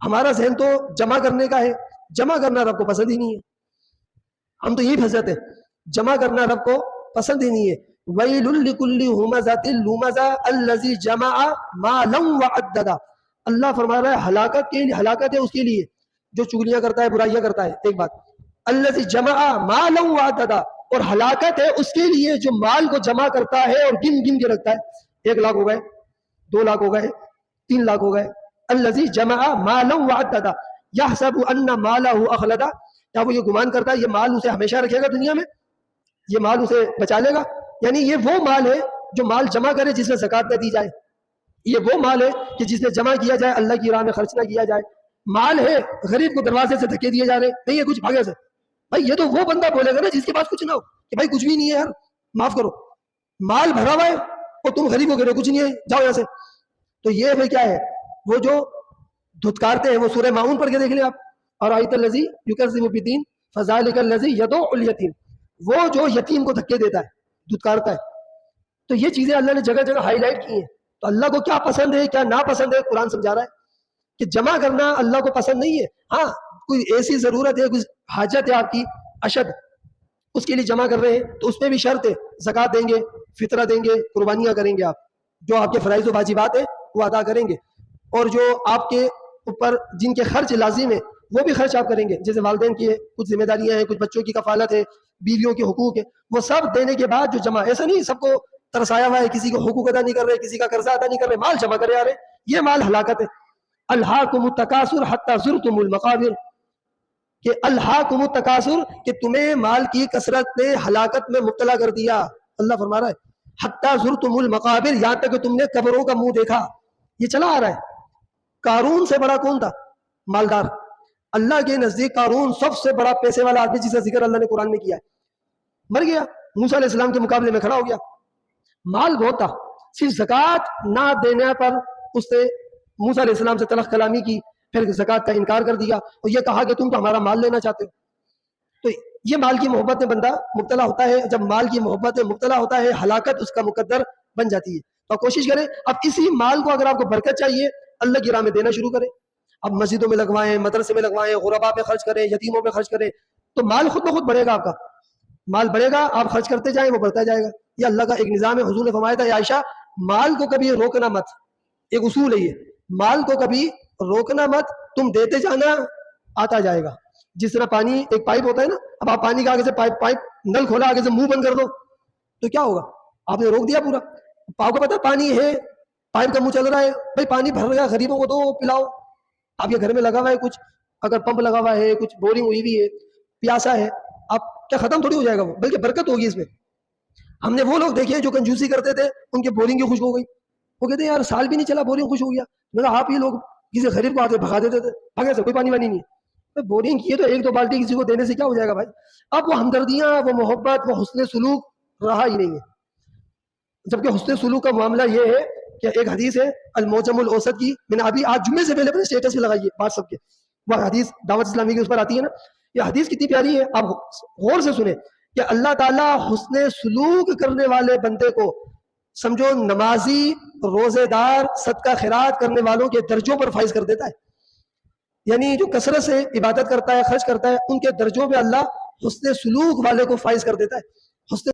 ہمارا ذہن تو جمع کرنے کا ہے، جمع کرنا رب کو پسند ہی نہیں ہے. ہم تو یہی پھنس جاتے ہیں، جمع کرنا رب کو پسند ہی نہیں ہے. وَيْلٌ لِكُلِّ هُمَزَةٍ لُمَزَةٍ الَّذِي جَمَعَ مَالًا وَعَدَّدَ. اللہ فرما رہا ہے ہلاکت ہے اس کے لیے جو چگلیاں کرتا ہے، برائیاں کرتا ہے. ایک بات، الَّذِي جَمَعَ مَالًا وَعَدَّدَ، اور ہلاکت ہے اس کے لیے جو مال کو جمع کرتا ہے اور گن گن کے رکھتا ہے. 1 لاکھ ہو گئے، 2 لاکھ ہو گئے، 3 لاکھ ہو گئے. الَّذِي جَمَعَ مَالًا وَعَدَّدَ يَحْسَبُ أَنَّ مَالَهُ أَخْلَدَ. کیا وہ یہ گمان کرتا ہے یہ مال اسے ہمیشہ رکھے گا دنیا میں، یہ مال اسے بچا لے گا؟ یعنی یہ وہ مال ہے جو مال جمع کرے جس میں زکوٰۃ نہ دی جائے، یہ وہ مال ہے کہ جس میں جمع کیا جائے اللہ کی راہ میں خرچ نہ کیا جائے. مال ہے غریب کو دروازے سے دھکے دیے جا رہے، نہیں ہے کچھ بھاگے سے. بھائی یہ تو وہ بندہ بولے گا نا جس کے پاس کچھ نہ ہو کہ بھائی کچھ بھی نہیں ہے یار معاف کرو. مال بھرا ہوا ہے اور تم غریب کو کہہ رہے ہو کچھ نہیں ہے جاؤ یہاں سے. تو یہ پھر کیا ہے، وہ جو دھتکارتے ہیں، وہ سورہ ماؤن پڑھ کے دیکھ لیں آپ. اور آیت الذی یکذب بالدین فذلک الذی یدعو الیتیم، وہ جو یتیم کو دھکے دیتا ہے، دھتکارتا ہے. تو یہ چیزیں اللہ نے جگہ جگہ ہائی لائٹ کی ہیں. تو اللہ کو کیا پسند ہے کیا ناپسند ہے قرآن سمجھا رہا ہے کہ جمع کرنا اللہ کو پسند نہیں ہے. ہاں کوئی ایسی ضرورت ہے، کوئی حاجت ہے آپ کی اشد، اس کے لیے جمع کر رہے ہیں تو اس میں بھی شرط ہے، زکوٰۃ دیں گے، فطرہ دیں گے، قربانیاں کریں گے، آپ جو آپ کے فرائض و واجبات ہیں وہ ادا کریں گے. اور جو آپ کے اوپر جن کے خرچ لازم ہے وہ بھی خرچ آپ کریں گے، جیسے والدین کی کچھ ذمہ داریاں ہیں، کچھ بچوں کی کفالت ہے، بیویوں کے حقوق ہے، وہ سب دینے کے بعد جو جمع. ایسا نہیں سب کو ترسایا ہوا ہے، کسی کو حقوق ادا نہیں کر رہے، کسی کا قرضہ ادا نہیں کر رہے، مال جمع کرے آ رہے. یہ مال ہلاکت ہے. الہاکم التکاثر حتی زرتم المقابر، کہ الہاکم التکاثر، کہ تمہیں مال کی کثرت نے ہلاکت میں مبتلا کر دیا. اللہ فرما رہا ہے حتی زرتم المقابر، یہاں تک کہ تم نے قبروں کا منہ دیکھا. یہ چلا آ رہا ہے. قارون سے بڑا کون تھا؟ مالدار. اللہ کے نزدیک قارون سب سے بڑا پیسے والا آدمی جس کا ذکر اللہ نے قرآن میں کیا ہے. مر گیا، موسیٰ علیہ السلام کے مقابلے میں کھڑا ہو گیا. مال بہت تھا، صرف زکوٰۃ نہ دینے پر اس نے موسیٰ علیہ السلام سے تلخ کلامی کی، پھر زکوٰۃ کا انکار کر دیا اور یہ کہا کہ تم تو ہمارا مال لینا چاہتے ہو. تو یہ مال کی محبت میں بندہ مبتلا ہوتا ہے. جب مال کی محبت میں مبتلا ہوتا ہے ہلاکت اس کا مقدر بن جاتی ہے. تو کوشش کریں اب اسی مال کو اگر آپ کو برکت چاہیے اللہ کی راہ میں دینا شروع کریں. اب مسجدوں میں لگوائیں، مدرسے میں لگوائیں، غربا پہ خرچ کریں، یتیموں پہ خرچ کریں، تو مال خود بخود بڑھے گا. آپ کا مال بڑھے گا، آپ خرچ کرتے جائیں وہ بڑھتا جائے گا. یہ اللہ کا ایک نظام ہے. حضور نے فرمایا تھا عائشہ مال کو کبھی روکنا مت، ایک اصول ہے یہ، مال کو کبھی روکنا مت، تم دیتے جانا آتا جائے گا. جس طرح پانی ایک پائپ ہوتا ہے نا، اب آپ پانی کا آگے سے پائپ نل کھولا آگے سے منہ بند کر دو تو کیا ہوگا؟ آپ نے روک دیا پورا. آپ کو پتا پانی ہے، پائپ کا منہ چل رہا ہے، بھائی پانی بھر گیا، غریبوں کو دو، پلاؤ. آپ کے گھر میں لگا ہوا ہے کچھ، اگر پمپ لگا ہوا ہے، کچھ بورنگ ہوئی بھی ہے، پیاسا ہے، آپ کیا ختم تھوڑی ہو جائے گا وہ، بلکہ برکت ہوگی اس میں. ہم نے وہ لوگ دیکھے جو کنجوسی کرتے تھے، ان کے بورنگ کی خشک ہو گئی. وہ کہتے ہیں یار سال بھی نہیں چلا بورنگ خوش ہو گیا. میں کہا آپ یہ لوگ کسی غریب کو آتے بھگا دیتے تھے، بھگے سے کوئی پانی وانی نہیں ہے. بورنگ کی ہے تو 1-2 بالٹی کسی کو دینے سے کیا ہو جائے گا بھائی؟ اب وہ ہمدردیاں، وہ محبت، وہ حسن سلوک رہا ہی نہیں ہے. جبکہ حسن سلوک کا معاملہ یہ ہے کہ ایک حدیث ہے الموجم الاوسط کی، میں نے ابھی آج جمعے سے پہلے اپنے اسٹیٹس پہ لگائی ہے واٹس ایپ کے، وہ حدیث دعوت اسلامی کی اس پر آتی ہے نا. یہ حدیث کتنی پیاری ہے، آپ غور سے سنیں کہ اللہ تعالیٰ حسن سلوک کرنے والے بندے کو سمجھو نمازی، روزے دار، صدقہ خیرات کرنے والوں کے درجوں پر فائز کر دیتا ہے. یعنی جو کثرت سے عبادت کرتا ہے، خرچ کرتا ہے، ان کے درجوں پہ اللہ حسن سلوک والے کو فائز کر دیتا ہے. حسن